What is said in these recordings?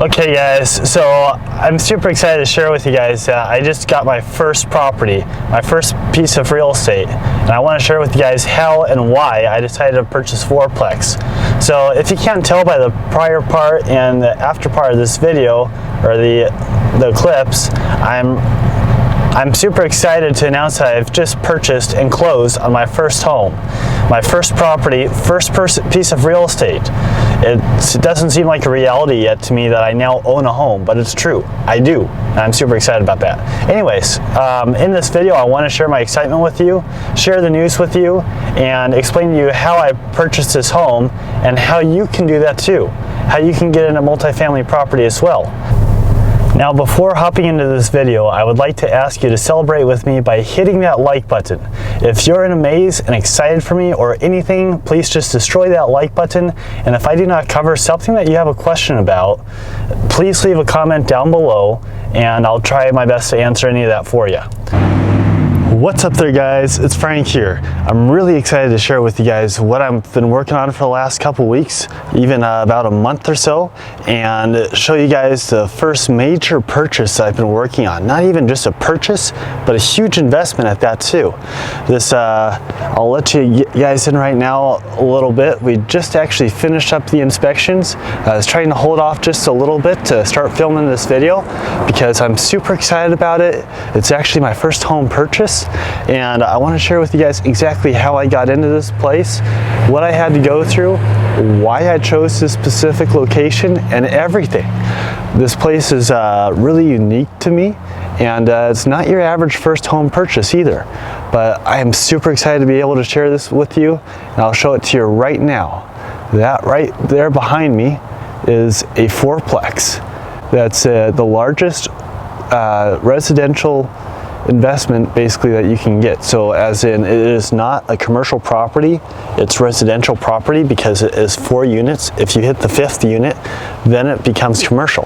Okay guys, so I'm super excited to share with you guys I just got my first property, my first piece of real estate, and I want to share with you guys how and why I decided to purchase Four-Plex. So if you can't tell by the prior part and the after part of this video, or the clips, I'm super excited to announce that I've just purchased and closed on my first home, my first property, first piece of real estate. It doesn't seem like a reality yet to me that I now own a home, but it's true. I do, and I'm super excited about that. Anyways, in this video, I want to share my excitement with you, share the news with you, and explain to you how I purchased this home and how you can do that too, how you can get in a multifamily property as well. Now, before hopping into this video, I would like to ask you to celebrate with me by hitting that like button. If you're in a maze and excited for me or anything, please just destroy that like button. And if I do not cover something that you have a question about, please leave a comment down below and I'll try my best to answer any of that for you. What's up there guys, it's Frank here. I'm really excited to share with you guys what I've been working on for the last couple weeks, even about a month or so, and show you guys the first major purchase I've been working on. Not even just a purchase, but a huge investment at that too. This, I'll let you guys in right now a little bit. We just actually finished up the inspections. I was trying to hold off just a little bit to start filming this video because I'm super excited about it. It's actually my first home purchase. And I want to share with you guys exactly how I got into this place, what I had to go through, why I chose this specific location, and everything. This place is really unique to me, and it's not your average first home purchase either. But I am super excited to be able to share this with you, and I'll show it to you right now. That right there behind me is a Four-Plex. That's the largest residential investment basically that you can get. So as in, it is not a commercial property, it's residential property because it is 4 units. If you hit the 5th unit, then it becomes commercial.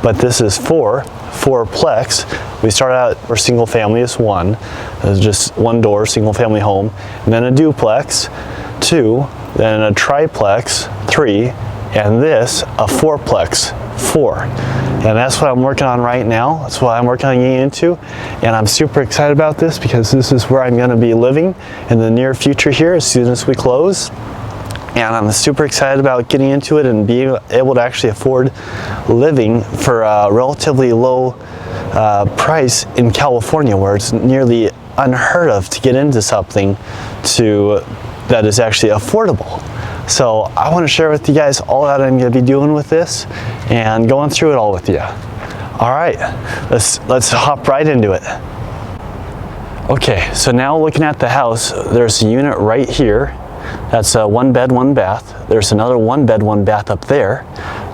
But this is Four-Plex. We started out for single family as one. It's just one door, single family home. And then a duplex, 2, then a triplex, 3, and this, a Four-Plex, 4. And that's what I'm working on right now. That's what I'm working on getting into. And I'm super excited about this because this is where I'm gonna be living in the near future here as soon as we close. And I'm super excited about getting into it and being able to actually afford living for a relatively low price in California, where it's nearly unheard of to get into something that is actually affordable. So I want to share with you guys all that I'm going to be doing with this and going through it all with you. All right, let's hop right into it. Okay, so now looking at the house, there's a unit right here. That's a 1 bed, 1 bath. There's another 1 bed, 1 bath up there.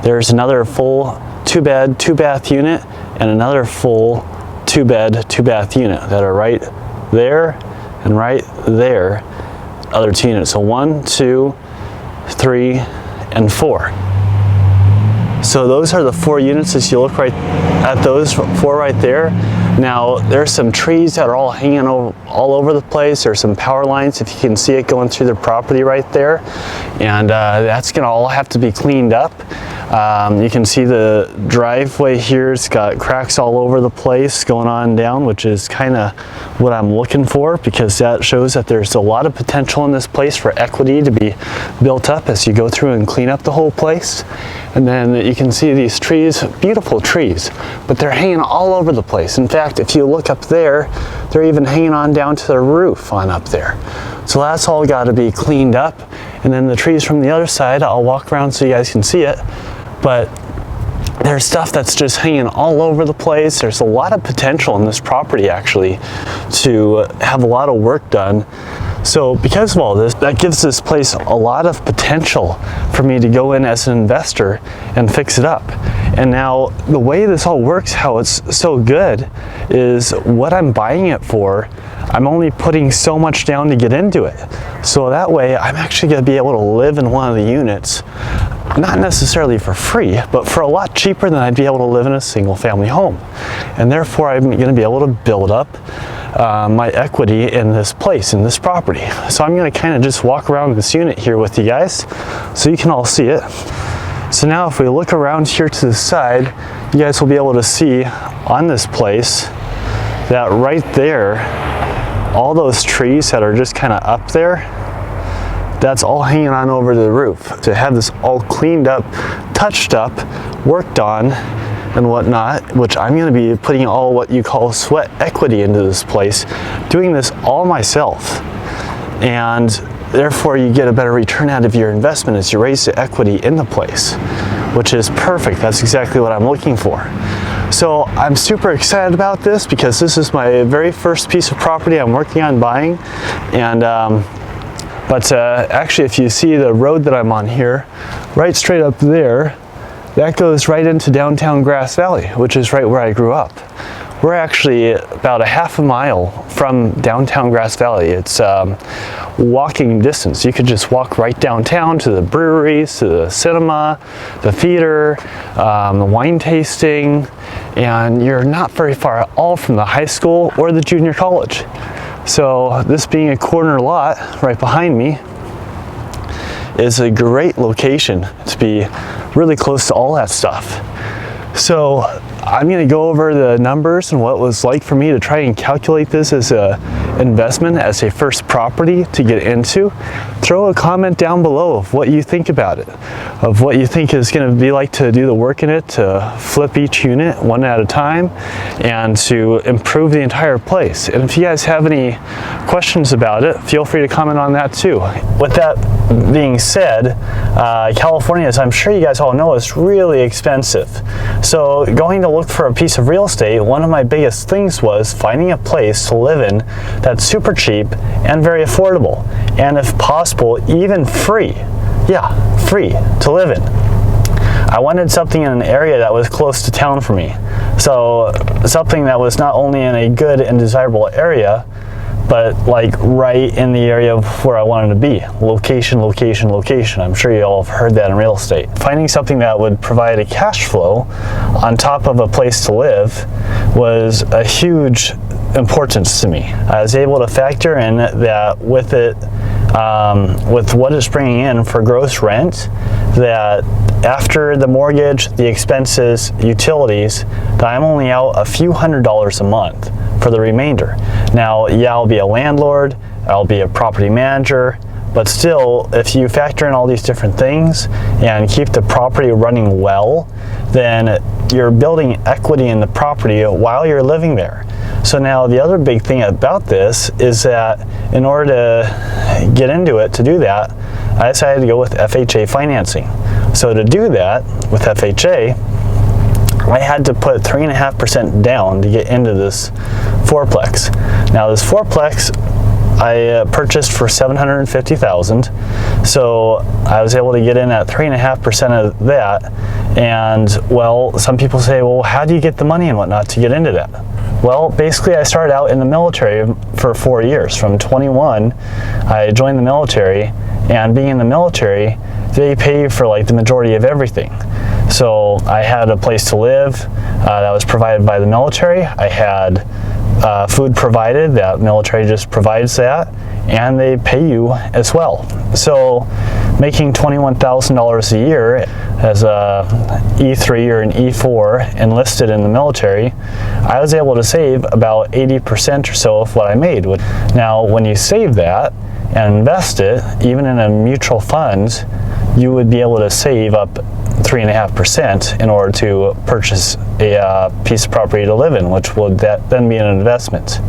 There's another full 2 bed, 2 bath unit and another full 2 bed, 2 bath unit that are right there and right there. Other 2 units. So 1, 2, 3, and 4. So those are the 4 units as you look right at those 4 right there. Now there's some trees that are all hanging all over the place. There's some power lines, if you can see it, going through the property right there. And that's gonna all have to be cleaned up. You can see the driveway here. It's got cracks all over the place going on down, which is kind of what I'm looking for, because that shows that there's a lot of potential in this place for equity to be built up as you go through and clean up the whole place. And then you can see these trees, beautiful trees, but they're hanging all over the place. In fact, if you look up there, they're even hanging on down to the roof on up there. So that's all got to be cleaned up. And then the trees from the other side, I'll walk around so you guys can see it. But there's stuff that's just hanging all over the place. There's a lot of potential in this property actually to have a lot of work done. So because of all this, that gives this place a lot of potential for me to go in as an investor and fix it up. And now the way this all works, how it's so good, is what I'm buying it for, I'm only putting so much down to get into it. So that way I'm actually going to be able to live in one of the units, not necessarily for free, but for a lot cheaper than I'd be able to live in a single family home. And therefore I'm going to be able to build up my equity in this place, in this property. So I'm going to kind of just walk around this unit here with you guys so you can all see it. So now if we look around here to the side, you guys will be able to see on this place that right there, all those trees that are just kind of up there, that's all hanging on over the roof. To have this all cleaned up, touched up, worked on, and whatnot, which I'm going to be putting all what you call sweat equity into this place, doing this all myself. And therefore you get a better return out of your investment as you raise the equity in the place, which is perfect. That's exactly what I'm looking for. So I'm super excited about this because this is my very first piece of property I'm working on buying. And actually, if you see the road that I'm on here, right straight up there, that goes right into downtown Grass Valley, which is right where I grew up. We're actually about a half a mile from downtown Grass Valley. It's walking distance. You could just walk right downtown to the breweries, to the cinema, the theater, the wine tasting, and you're not very far at all from the high school or the junior college. So this being a corner lot right behind me is a great location to be really close to all that stuff. So I'm going to go over the numbers and what it was like for me to try and calculate this as a investment, as a first property to get into. Throw a comment down below of what you think about it, of what you think is going to be like to do the work in it, to flip each unit one at a time, and to improve the entire place. And if you guys have any questions about it, feel free to comment on that too. With that being said, California, as I'm sure you guys all know, is really expensive. So going to look for a piece of real estate, one of my biggest things was finding a place to live in that's super cheap and very affordable, and if possible, even free. Yeah, free to live in. I wanted something in an area that was close to town for me. So something that was not only in a good and desirable area, but like right in the area of where I wanted to be. Location, location, location. I'm sure you all have heard that in real estate. Finding something that would provide a cash flow on top of a place to live was a huge importance to me. I was able to factor in that with it, with what it's bringing in for gross rent, that after the mortgage, the expenses, utilities, that I'm only out a few $100s a month for the remainder. Now, yeah, I'll be a landlord, I'll be a property manager, but still, if you factor in all these different things and keep the property running well, then you're building equity in the property while you're living there. So now the other big thing about this is that in order to get into it, to do that, I decided to go with FHA financing. So to do that with FHA, I had to put 3.5% down to get into this Four-Plex. Now this Four-Plex I purchased for $750,000, so I was able to get in at 3.5% of that. And well, some people say, well, how do you get the money and whatnot to get into that? Well, basically I started out in the military for 4 years. From 21, I joined the military, and being in the military, they pay for like the majority of everything. So I had a place to live that was provided by the military. I had food provided, that military just provides that, and they pay you as well. So making $21,000 a year as a E3 or an E4 enlisted in the military, I was able to save about 80% or so of what I made. Now when you save that and invest it, even in a mutual fund, you would be able to save up 3.5% in order to purchase a piece of property to live in, which would then be an investment.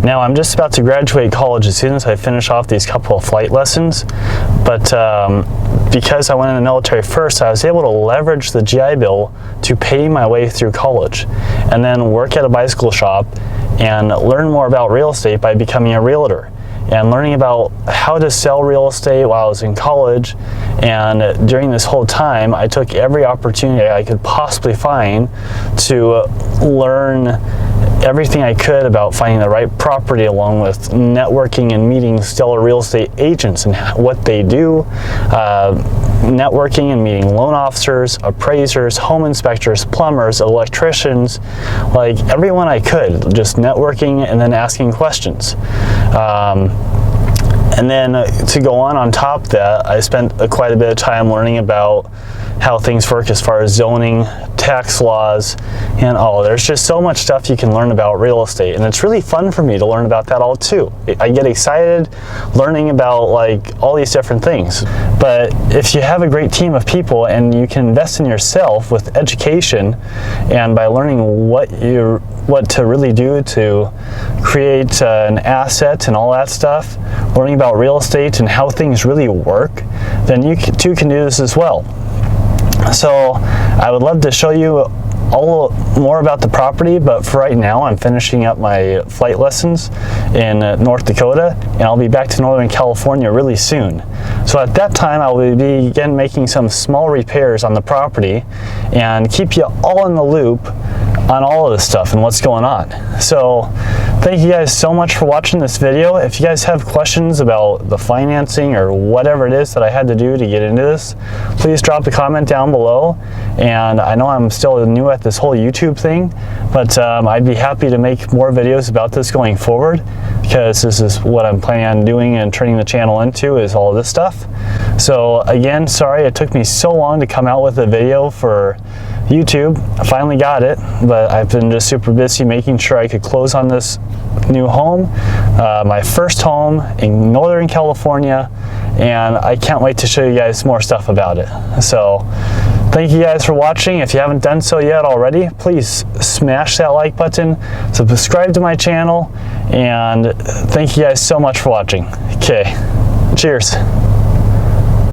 Now I'm just about to graduate college as soon as I finish off these couple of flight lessons, but because I went in the military first, I was able to leverage the GI Bill to pay my way through college, and then work at a bicycle shop and learn more about real estate by becoming a realtor, and learning about how to sell real estate while I was in college. And during this whole time, I took every opportunity I could possibly find to learn everything I could about finding the right property, along with networking and meeting stellar real estate agents and what they do, networking and meeting loan officers, appraisers, home inspectors, plumbers, electricians, like everyone I could, just networking and then asking questions. And then to go on top of that, I spent quite a bit of time learning about how things work as far as zoning, tax laws, and there's just so much stuff you can learn about real estate, and it's really fun for me to learn about that all too. I get excited learning about like all these different things. But if you have a great team of people and you can invest in yourself with education and by learning what to really do to create an asset and all that stuff, learning about real estate and how things really work, then you too can do this as well. So I would love to show you all more about the property, but for right now I'm finishing up my flight lessons in North Dakota, and I'll be back to Northern California really soon. So at that time I will begin making some small repairs on the property and keep you all in the loop on all of this stuff and what's going on. So thank you guys so much for watching this video. If you guys have questions about the financing or whatever it is that I had to do to get into this, please drop a comment down below. And I know I'm still new at this whole YouTube thing, but I'd be happy to make more videos about this going forward, because this is what I'm planning on doing and turning the channel into, is all this stuff. So again, sorry it took me so long to come out with a video for YouTube. I finally got it, but I've been just super busy making sure I could close on this new home, my first home in Northern California, and I can't wait to show you guys more stuff about it. So thank you guys for watching. If you haven't done so yet already, please smash that like button, subscribe to my channel, and thank you guys so much for watching. Okay, cheers.